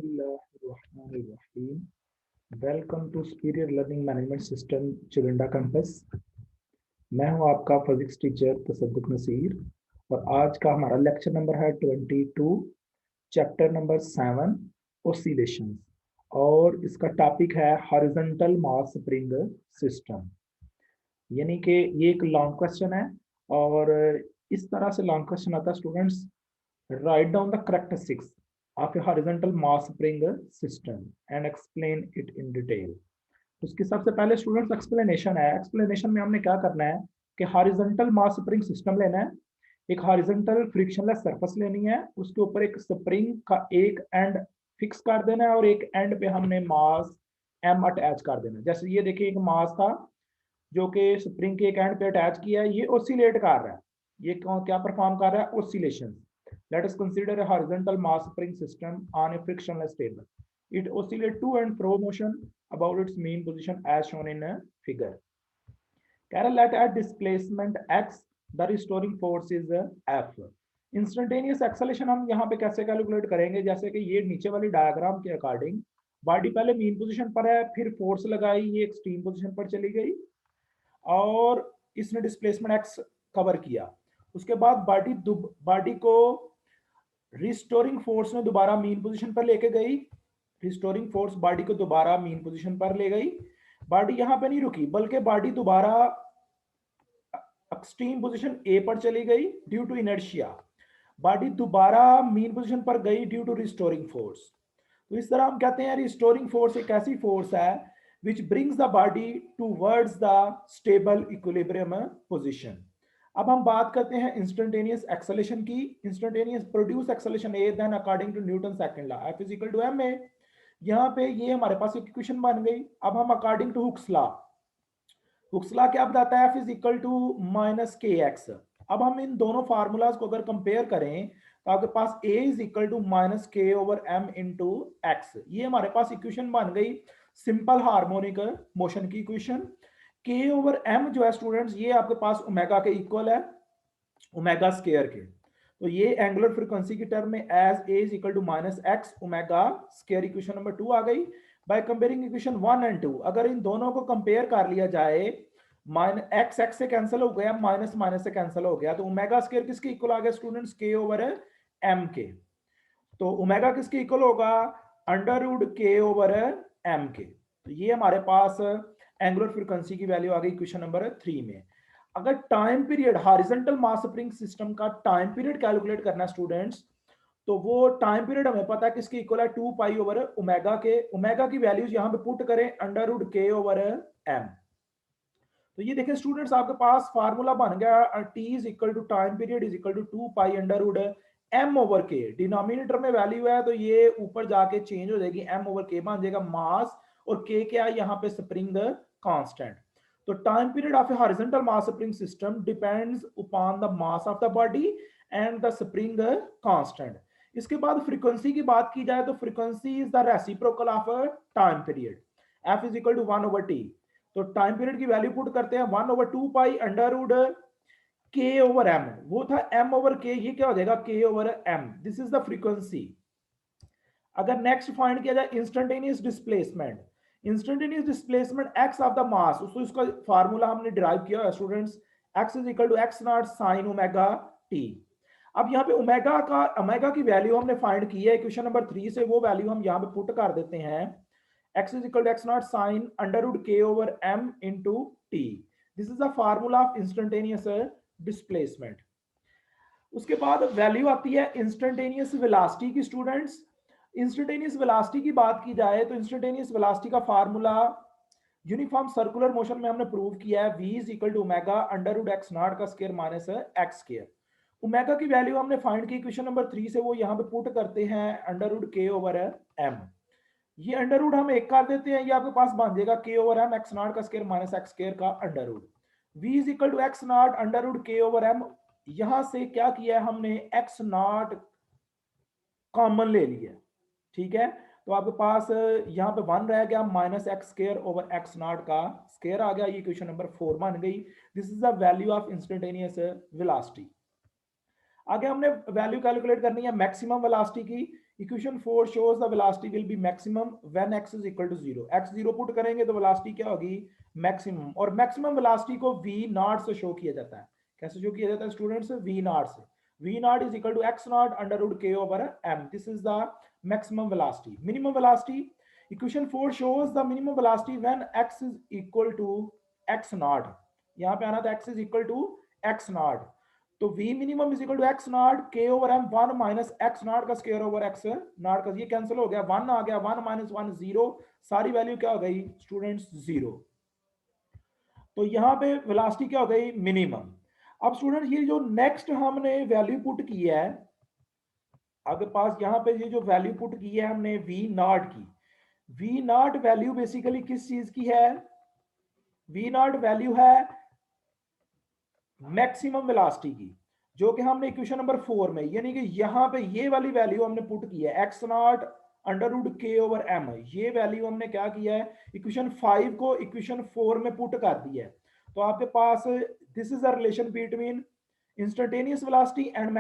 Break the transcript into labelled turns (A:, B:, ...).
A: बिस्मिल्लाहिर्रहमानिर्रहीम। Welcome to superior learning management system चिलिंडा campus. मैं हूं आपका फिजिक्स टीचर तसद्दुक नसीर और आज का हमारा लेक्चर नंबर है 22, चैप्टर नंबर 7, ओसिलेशंस। और इसका टॉपिक है हॉरिजॉन्टल मास स्प्रिंग सिस्टम। यानी कि ये एक लॉन्ग क्वेश्चन है और इस तरह से लॉन्ग क्वेश्चन आता है students, write down the characteristics of a horizontal mass spring system and explain it in detail। उसकी सबसे पहले स्टूडेंट्स एक्सप्लेनेशन है। एक्सप्लेनेशन में हमने क्या करना है कि हॉरिजॉन्टल मास स्प्रिंग सिस्टम लेना है, एक हॉरिजॉन्टल फ्रिक्शनलेस सरफेस लेनी है, उसके ऊपर एक स्प्रिंग का एक एंड फिक्स कर देना है और एक एंड पे हमने मास एम अटैच कर देना है। जैसे ये देखिए एक मास था जो कि स्प्रिंग के एक एंड पे अटैच किया है, ये ओसिलेट कर रहा है। ये क्या परफॉर्म कर रहा है? Oscillation. Let us consider a horizontal mass spring system on a frictionless table. It oscillates to and fro motion about its mean position as shown in a figure. Let at displacement x, the restoring force is F. Instantaneous acceleration हम यहाँ पे कैसे calculate करेंगे? जैसे कि ये नीचे वाली डायग्राम के अकॉर्डिंग बॉडी पहले मीन पोजीशन पर है, फिर फोर्स लगाई, ये एक्सट्रीम पोजीशन पर चली गई और इसने डिस्प्लेसमेंट x कवर किया। उसके बाद बॉडी को रिस्टोरिंग फोर्स ने दोबारा मीन पोजीशन पर लेके गई। रिस्टोरिंग फोर्स बॉडी को दोबारा मीन पोजीशन पर ले गई। बॉडी यहां पे नहीं रुकी बल्कि बॉडी दोबारा एक्सट्रीम पोजीशन ए पर चली गई ड्यू टू इनर्शिया। बॉडी दोबारा मीन पोजीशन पर गई ड्यू टू रिस्टोरिंग फोर्स। तो इस तरह हम कहते हैं रिस्टोरिंग फोर्स एक ऐसी फोर्स है which brings the body towards the stable equilibrium position। अब हम बात करते हैं इंस्टेंटेनियस एक्सेलेरेशन की। Instantaneous produce acceleration a then according to Newton second law F is equal to ma। यहाँ पे ये हमारे पास एक इक्वेशन बन गई। अब हम according to Hooke's law, Hooke's law क्या बताता है? F is equal to minus k x. अब हम इन दोनों फार्मूलाज को अगर कंपेयर करें तो आपके पास a is equal to minus k over m into x. ये हमारे पास इक्वेशन बन गई सिंपल हार्मोनिक मोशन की इक्वेशन। k ओवर m जो है स्टूडेंट्स ये आपके पास ओमेगा के इक्वल है, ओमेगा स्क्वायर के। तो ये एंगुलर फ्रीक्वेंसी की टर्म में as a is equal to minus x omega square equation number 2 आ गई। बाय कंपेयरिंग इक्वेशन 1 एंड 2 अगर इन दोनों को कंपेयर कर लिया जाए, माइनस एक्स एक्स से कैंसिल हो गया, माइनस माइनस से कैंसिल हो गया, तो ओमेगा स्क्वायर किसके इक्वल आ गया स्टूडेंट्स? के ओवर एम के। तो ओमेगा किसके इक्वल होगा? अंडर रूट के ओवर एम के। तो ये हमारे पास एंगुलर फ्रीक्वेंसी की वैल्यू आ गई क्वेश्चन नंबर 3 में। अगर time period horizontal mass spring system का टाइम पीरियड कैलकुलेट करना स्टूडेंट्स, तो वो टाइम पीरियड हमें पता है किसके इक्वल है? 2 पाई ओवर ओमेगा के। ओमेगा की वैल्यूज यहां पे पुट करें अंडर रूट के ओवर एम। तो ये देखें स्टूडेंट्स आपके पास फार्मूला बन गया T is equal to time period is equal to 2 pi under root m over k. Denominator में वैल्यू है तो ये ऊपर जाके चेंज हो जाएगी, एम ओवर के बन जाएगा मास, और के क्या है यहाँ पे? Spring constant. तो time period of a horizontal mass spring system depends upon the mass of the body and the spring constant. इसके बाद फ्रीक्वेंसी की बात की जाए तो frequency is the reciprocal of time period. F is equal to 1 over T. तो time period की value put करते हैं 1 ओवर 2 पाई अंडर रूट के ओवर एम। वो था एम ओवर के, ये क्या हो जाएगा? K over m. This is the frequency. अगर नेक्स्ट फाइंड किया जाए instantaneous displacement, instantaneous displacement x of the mass, उसको इसका फार्मूला हमने डिराइव किया है students, x is equal to x naught sine omega t. अब यहाँ पे ओमेगा की वैल्यू हमने फाइंड की है क्वेश्चन नंबर 3 से, वो वैल्यू हम यहाँ पे पुट कर देते हैं। x is equal to x naught sin under root k over m into t. This is the formula of instantaneous displacement. उसके बाद वैल्यू आती है इंस्टेंटेनियस वेलोसिटी की स्टूडेंट्स। इंस्टेंटेनियस वेलोसिटी की बात की जाए तो इंस्टेंटेनियस वेलोसिटी का फार्मूला यूनिफॉर्म सर्कुलर मोशन में हमने प्रूव किया है, v is equal to omega under root X naught का square minus x square. Omega की वैल्यू हमने फाइंड की क्वेश्चन नंबर 3 से, वो यहाँ पे पुट करते हैं अंडर रूट के ओवर एम। ये अंडर रूट हम एक कर देते हैं, ये आपके पास बन जाएगा k over m x naught का स्क्वायर माइनस एक्स स्क्वायर का under root. v is equal to x naught under root के ओवर एम। यहां से क्या किया है हमने? एक्स नॉट कॉमन ले लिया, ठीक है। तो आपके पास यहाँ पे 1 रह गया, minus x square over x naught का स्क्वायर आ गया। ये क्वेश्चन नंबर 4 बन गई। This is the value of instantaneous velocity. आगे हमने वैल्यू कैलकुलेट करनी है मैक्सिमम वेलोसिटी की। Equation 4 shows the velocity will be maximum when x is equal to 0. x 0 put करेंगे तो वेलोसिटी क्या होगी, मैक्सिमम। और मैक्सिमम वेलोसिटी को v नॉट से शो किया जाता है। कैसे शो किया जाता है स्टूडेंट्स, v नॉट से। v naught is equal to x naught under root k over m। This is the maximum velocity. Minimum velocity, equation 4 shows the minimum velocity when x is equal to x naught. यहाँ पे आना था x is equal to x naught, तो v minimum is equal to x naught k over m 1 minus x naught का square over x naught का, ये cancel हो गया, 1 आ गया, 1 माइनस 1 0, सारी वैल्यू क्या हो गई स्टूडेंट्स 0। तो यहाँ पे वेलोसिटी क्या हो गई मिनिमम। अब स्टूडेंट्स ये जो नेक्स्ट हमने वैल्यू पुट की है आपके पास, यहाँ पे ये जो वैल्यू पुट की है हमने v नॉट की, v नॉट वैल्यू बेसिकली किस चीज की है, v नॉट वैल्यू है मैक्सिमम वेलोसिटी की, जो कि हमने इक्वेशन नंबर 4 में, यानी कि यहाँ पे ये वाली वैल्यू हमने पुट की है x नॉट अंडर रूट के ओवर एम। ये वैल्यू हमने क्या किया है, इक्वेशन 5 को इक्वेशन 4 में पुट कर दिया है। तो आपके पास this is a relation between instantaneous velocity and